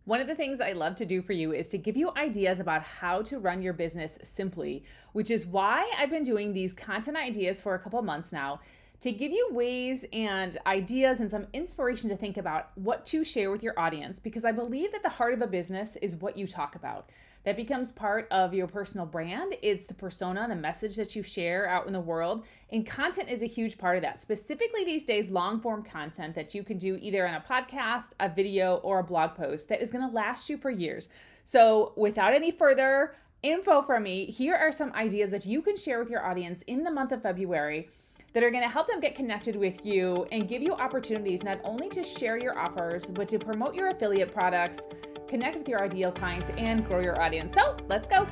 One of the things I love to do for you is to give you ideas about how to run your business simply, which is why I've been doing these content ideas for a couple months now to give you ways and ideas and some inspiration to think about what to share with your audience, because I believe that the heart of a business is what you talk about. That becomes part of your personal brand. It's the persona, the message that you share out in the world. And content is a huge part of that. Specifically these days, long form content that you can do either on a podcast, a video, or a blog post that is going to last you for years. So without any further info from me, here are some ideas that you can share with your audience in the month of February that are going to help them get connected with you and give you opportunities not only to share your offers, but to promote your affiliate products, connect with your ideal clients, and grow your audience. So let's go.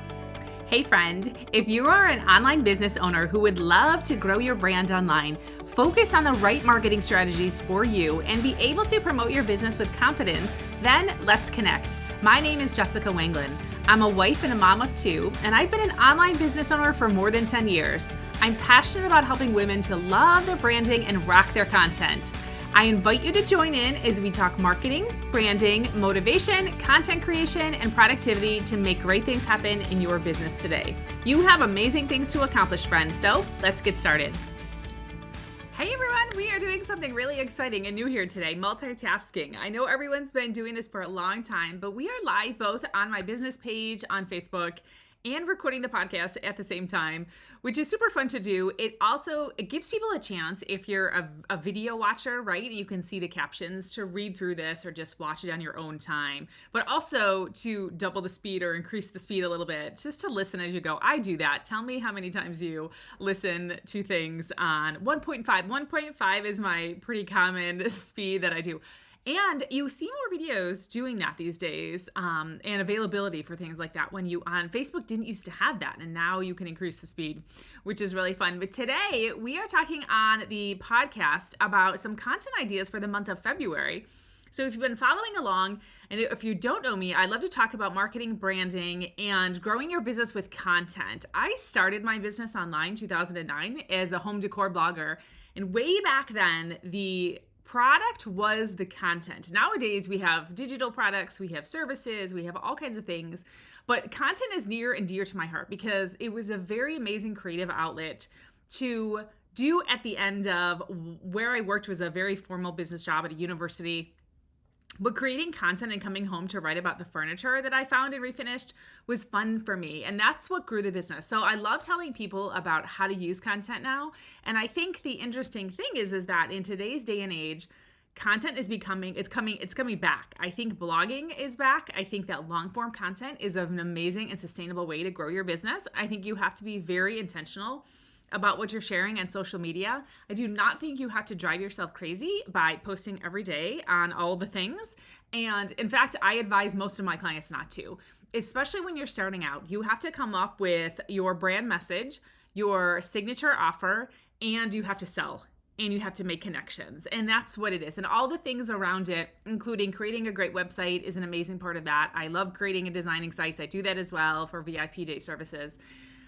Hey friend, if you are an online business owner who would love to grow your brand online, focus on the right marketing strategies for you, and be able to promote your business with confidence, then let's connect. My name is Jessica Wangelin. I'm a wife and a mom of two, and I've been an online business owner for more than 10 years. I'm passionate about helping women to love their branding and rock their content. I invite you to join in as we talk marketing, branding, motivation, content creation, and productivity to make great things happen in your business today. You have amazing things to accomplish, friend, so let's get started. Hey everyone, we are doing something really exciting and new here today, multitasking. I know everyone's been doing this for a long time, but we are live both on my business page on Facebook and recording the podcast at the same time, which is super fun to do. It gives people a chance, if you're a video watcher, right? You can see the captions to read through this or just watch it on your own time, but also to double the speed or increase the speed a little bit, just to listen as you go. I do that. Tell me how many times you listen to things on 1.5. 1.5 is my pretty common speed that I do. And you see more videos doing that these days, and availability for things like that when you on Facebook didn't used to have that, and now you can increase the speed, which is really fun. But today we are talking on the podcast about some content ideas for the month of February. So if you've been following along, and if you don't know me, I love to talk about marketing, branding, and growing your business with content. I started my business online in 2009 as a home decor blogger, and way back then, the product was the content. Nowadays, we have digital products, we have services, we have all kinds of things, but content is near and dear to my heart because it was a very amazing creative outlet to do at the end of where I worked was a very formal business job at a university. But creating content and coming home to write about the furniture that I found and refinished was fun for me. And that's what grew the business. So I love telling people about how to use content now. And I think the interesting thing is that in today's day and age, content is coming back. I think blogging is back. I think that long form content is an amazing and sustainable way to grow your business. I think you have to be very intentional about what you're sharing on social media. I do not think you have to drive yourself crazy by posting every day on all the things. And in fact, I advise most of my clients not to, especially when you're starting out. You have to come up with your brand message, your signature offer, and you have to sell. And you have to make connections. And that's what it is. And all the things around it, including creating a great website, is an amazing part of that. I love creating and designing sites. I do that as well for VIP day services.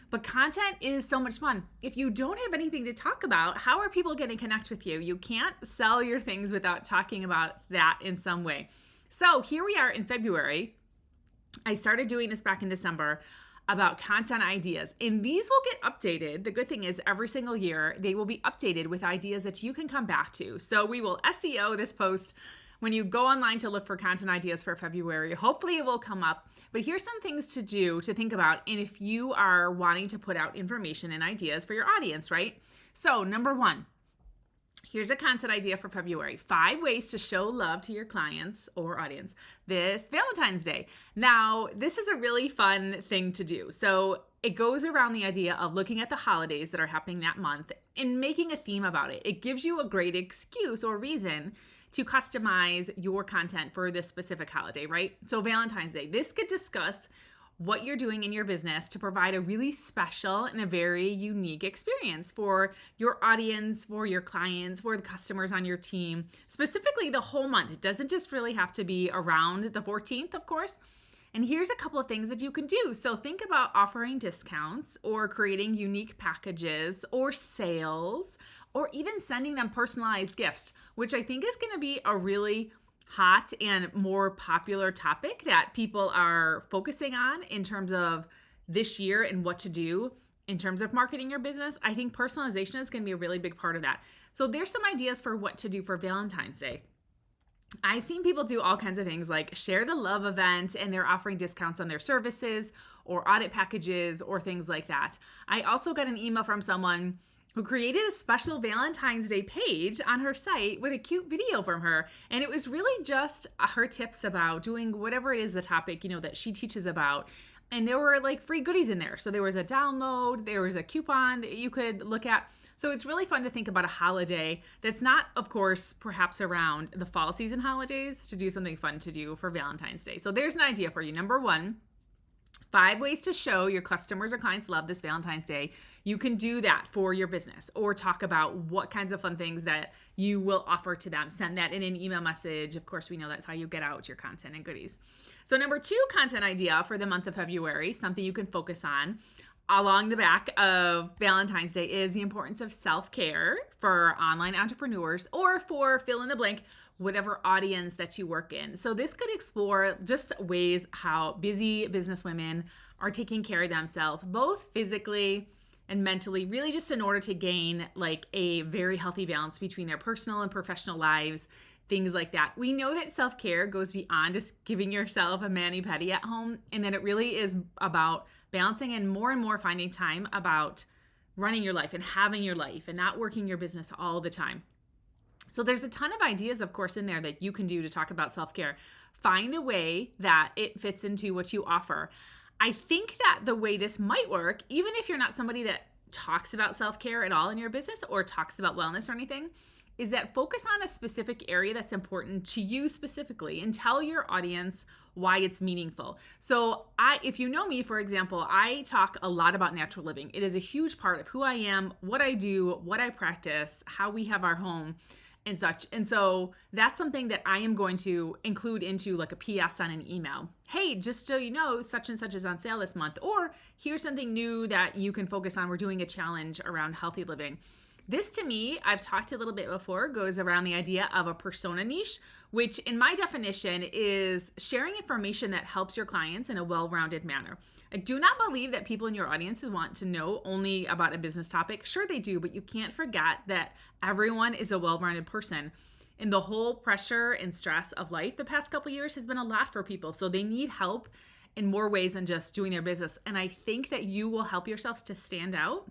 But content is so much fun. If you don't have anything to talk about, how are people going to connect with you? You can't sell your things without talking about that in some way. So here we are in February. I started doing this back in December about content ideas. And these will get updated. The good thing is every single year, they will be updated with ideas that you can come back to. So we will SEO this post when you go online to look for content ideas for February. Hopefully it will come up. But here's some things to do, to think about, and if you are wanting to put out information and ideas for your audience, right? So number one, here's a content idea for February. 5 ways to show love to your clients or audience this Valentine's Day. Now, this is a really fun thing to do. So it goes around the idea of looking at the holidays that are happening that month and making a theme about it. It gives you a great excuse or reason to customize your content for this specific holiday, right? So Valentine's Day, this could discuss what you're doing in your business to provide a really special and a very unique experience for your audience, for your clients, for the customers on your team, specifically the whole month. It doesn't just really have to be around the 14th, of course. And here's a couple of things that you can do. So think about offering discounts or creating unique packages or sales, or even sending them personalized gifts, which I think is going to be a really hot and more popular topic that people are focusing on in terms of this year and what to do in terms of marketing your business, I think personalization is going to be a really big part of that. So there's some ideas for what to do for Valentine's Day. I've seen people do all kinds of things like share the love event, and they're offering discounts on their services or audit packages or things like that. I also got an email from someone who created a special Valentine's Day page on her site with a cute video from her. And it was really just her tips about doing whatever it is the topic, that she teaches about. And there were like free goodies in there. So there was a download, there was a coupon that you could look at. So it's really fun to think about a holiday that's not, of course, perhaps around the fall season holidays, to do something fun to do for Valentine's Day. So there's an idea for you. Number 1, 5 ways to show your customers or clients love this Valentine's Day. You can do that for your business, or talk about what kinds of fun things that you will offer to them. Send that in an email message. Of course, we know that's how you get out your content and goodies. So number 2 content idea for the month of February, something you can focus on along the back of Valentine's Day, is the importance of self-care for online entrepreneurs, or for fill in the blank, whatever audience that you work in. So this could explore just ways how busy business women are taking care of themselves, both physically and mentally, really just in order to gain like a very healthy balance between their personal and professional lives, things like that. We know that self-care goes beyond just giving yourself a mani-pedi at home, and that it really is about balancing and more finding time about running your life and having your life and not working your business all the time. So there's a ton of ideas, of course, in there that you can do to talk about self-care. Find a way that it fits into what you offer. I think that the way this might work, even if you're not somebody that talks about self-care at all in your business or talks about wellness or anything, is that focus on a specific area that's important to you specifically and tell your audience why it's meaningful. So if you know me, for example, I talk a lot about natural living. It is a huge part of who I am, what I do, what I practice, how we have our home and such. And so that's something that I am going to include into like a PS on an email. Hey, just so you know, such and such is on sale this month, or here's something new that you can focus on. We're doing a challenge around healthy living. This, to me, I've talked a little bit before, goes around the idea of a persona niche, which in my definition is sharing information that helps your clients in a well-rounded manner. I do not believe that people in your audience want to know only about a business topic. Sure, they do, but you can't forget that everyone is a well-rounded person. And the whole pressure and stress of life the past couple of years has been a lot for people. So they need help in more ways than just doing their business. And I think that you will help yourselves to stand out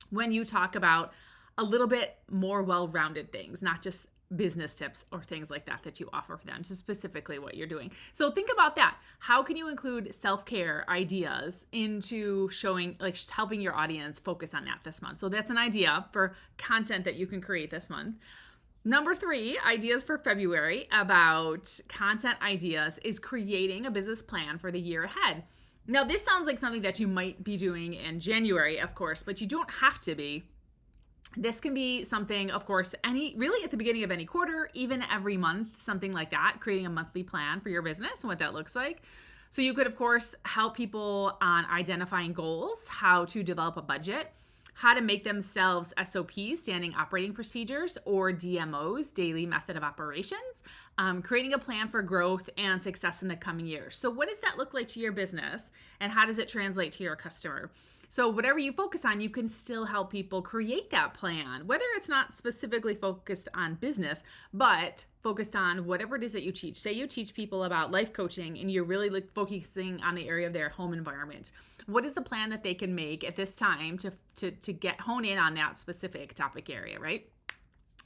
when you talk about a little bit more well-rounded things, not just business tips or things like that you offer for them, to specifically what you're doing. So think about that. How can you include self-care ideas into showing, like helping your audience focus on that this month? So that's an idea for content that you can create this month. Number 3, ideas for February about content ideas is creating a business plan for the year ahead. Now, this sounds like something that you might be doing in January, of course, but you don't have to be. This can be something, of course, really at the beginning of any quarter, even every month, something like that, creating a monthly plan for your business and what that looks like. So you could, of course, help people on identifying goals, how to develop a budget, how to make themselves SOPs, standing operating procedures, or DMOs, daily method of operations, creating a plan for growth and success in the coming years. So what does that look like to your business, and how does it translate to your customer? So whatever you focus on, you can still help people create that plan, whether it's not specifically focused on business, but focused on whatever it is that you teach. Say you teach people about life coaching and you're really focusing on the area of their home environment. What is the plan that they can make at this time to hone in on that specific topic area, right?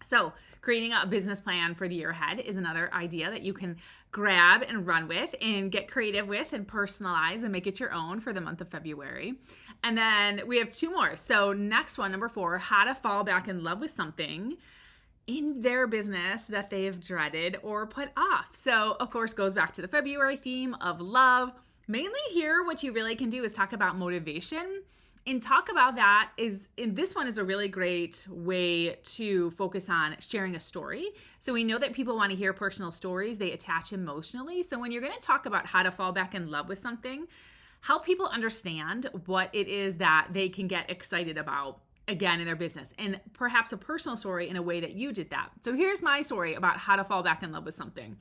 So creating a business plan for the year ahead is another idea that you can grab and run with and get creative with and personalize and make it your own for the month of February. And then we have 2 more. So next one, number 4, how to fall back in love with something in their business that they've dreaded or put off. So of course, goes back to the February theme of love. Mainly here, what you really can do is talk about motivation. And talk about that this one is a really great way to focus on sharing a story. So we know that people want to hear personal stories. They attach emotionally. So when you're going to talk about how to fall back in love with something, help people understand what it is that they can get excited about again in their business, and perhaps a personal story in a way that you did that. So here's my story about how to fall back in love with something.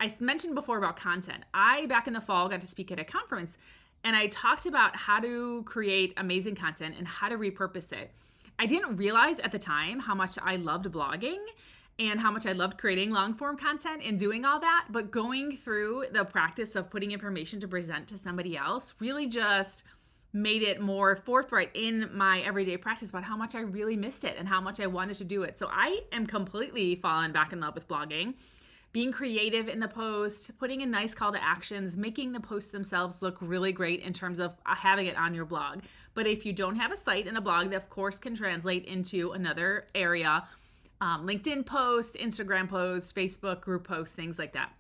I mentioned before about content. Back in the fall, got to speak at a conference, and I talked about how to create amazing content and how to repurpose it. I didn't realize at the time how much I loved blogging and how much I loved creating long form content and doing all that. But going through the practice of putting information to present to somebody else really just made it more forthright in my everyday practice about how much I really missed it and how much I wanted to do it. So I am completely fallen back in love with blogging. Being creative in the post, putting in nice call to actions, making the posts themselves look really great in terms of having it on your blog. But if you don't have a site and a blog, that of course can translate into another area. LinkedIn posts, Instagram posts, Facebook group posts, things like that.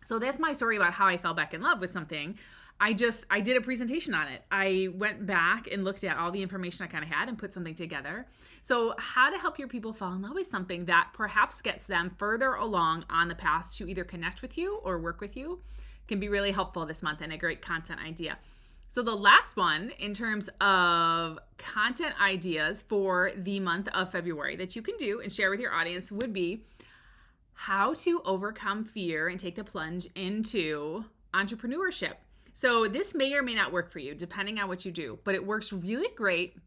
So that's my story about how I fell back in love with something. I did a presentation on it. I went back and looked at all the information I kind of had and put something together. So how to help your people fall in love with something that perhaps gets them further along on the path to either connect with you or work with you can be really helpful this month and a great content idea. So the last one in terms of content ideas for the month of February that you can do and share with your audience would be how to overcome fear and take the plunge into entrepreneurship. So this may or may not work for you depending on what you do, but it works really great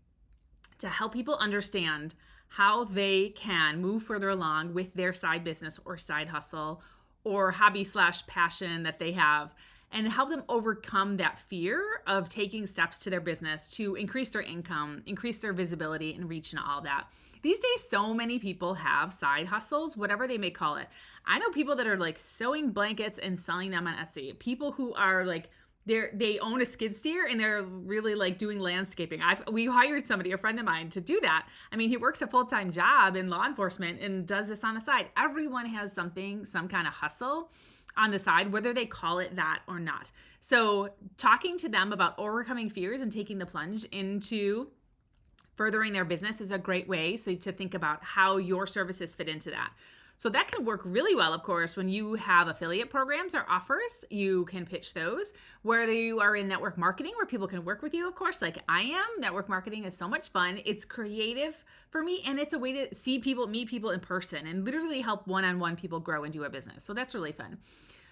to help people understand how they can move further along with their side business or side hustle or hobby/passion that they have, and help them overcome that fear of taking steps to their business to increase their income, increase their visibility and reach and all that. These days, so many people have side hustles, whatever they may call it. I know people that are like sewing blankets and selling them on Etsy. People who are like, they own a skid steer and they're really like doing landscaping. We hired somebody, a friend of mine, to do that. I mean, he works a full-time job in law enforcement and does this on the side. Everyone has something, some kind of hustle on the side, whether they call it that or not. So talking to them about overcoming fears and taking the plunge into furthering their business is a great way to think about how your services fit into that. So that can work really well, of course, when you have affiliate programs or offers. You can pitch those. Whether you are in network marketing where people can work with you, of course, like I am. Network marketing is so much fun. It's creative for me, and it's a way to see people, meet people in person, and literally help one-on-one people grow and do a business. So that's really fun.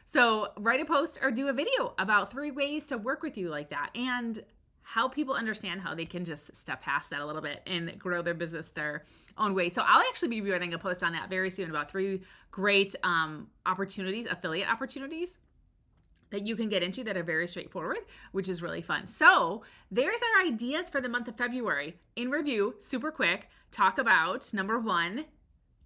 So write a post or do a video about 3 ways to work with you like that, and help people understand how they can just step past that a little bit and grow their business their own way. So I'll actually be writing a post on that very soon about 3 great opportunities, affiliate opportunities that you can get into that are very straightforward, which is really fun. So there's our ideas for the month of February. In review, super quick, talk about number 1,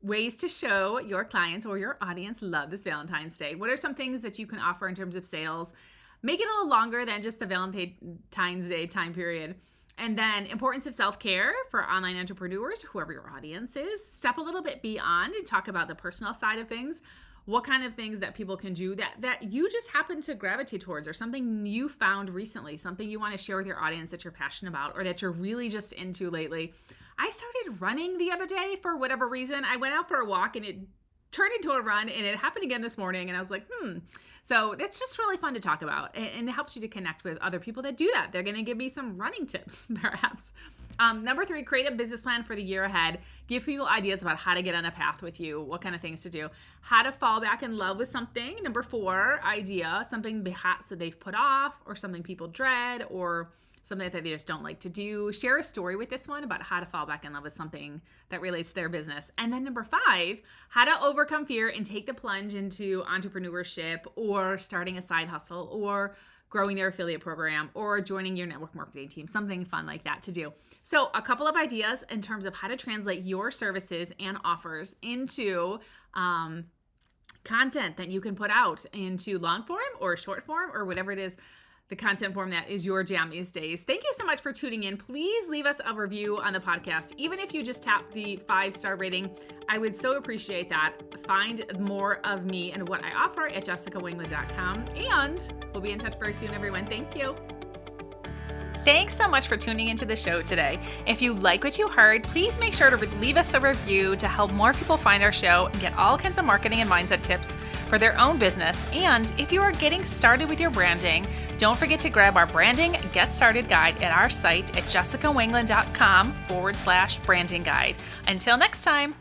ways to show your clients or your audience love this Valentine's Day. What are some things that you can offer in terms of sales? Make it a little longer than just the Valentine's Day time period. And then importance of self-care for online entrepreneurs, whoever your audience is. Step a little bit beyond and talk about the personal side of things. What kind of things that people can do that you just happen to gravitate towards, or something you found recently, something you want to share with your audience that you're passionate about or that you're really just into lately. I started running the other day for whatever reason. I went out for a walk and it turned into a run, and it happened again this morning, and I was like, So that's just really fun to talk about, and it helps you to connect with other people that do that. They're going to give me some running tips, perhaps. Number 3, create a business plan for the year ahead. Give people ideas about how to get on a path with you, what kind of things to do, how to fall back in love with something. Number 4, idea, something so they've put off, or something people dread, or something that they just don't like to do. Share a story with this one about how to fall back in love with something that relates to their business. And then number 5, how to overcome fear and take the plunge into entrepreneurship, or starting a side hustle, or growing their affiliate program, or joining your network marketing team, something fun like that to do. So a couple of ideas in terms of how to translate your services and offers into content that you can put out into long form or short form, or whatever it is, the content form that is your jam these days. Thank you so much for tuning in. Please leave us a review on the podcast. Even if you just tap the 5-star rating, I would so appreciate that. Find more of me and what I offer at jessicawangelin.com. And we'll be in touch very soon, everyone. Thank you. Thanks so much for tuning into the show today. If you like what you heard, please make sure to leave us a review to help more people find our show and get all kinds of marketing and mindset tips for their own business. And if you are getting started with your branding, don't forget to grab our Branding Get Started guide at our site at jessicawangelin.com/branding guide. Until next time.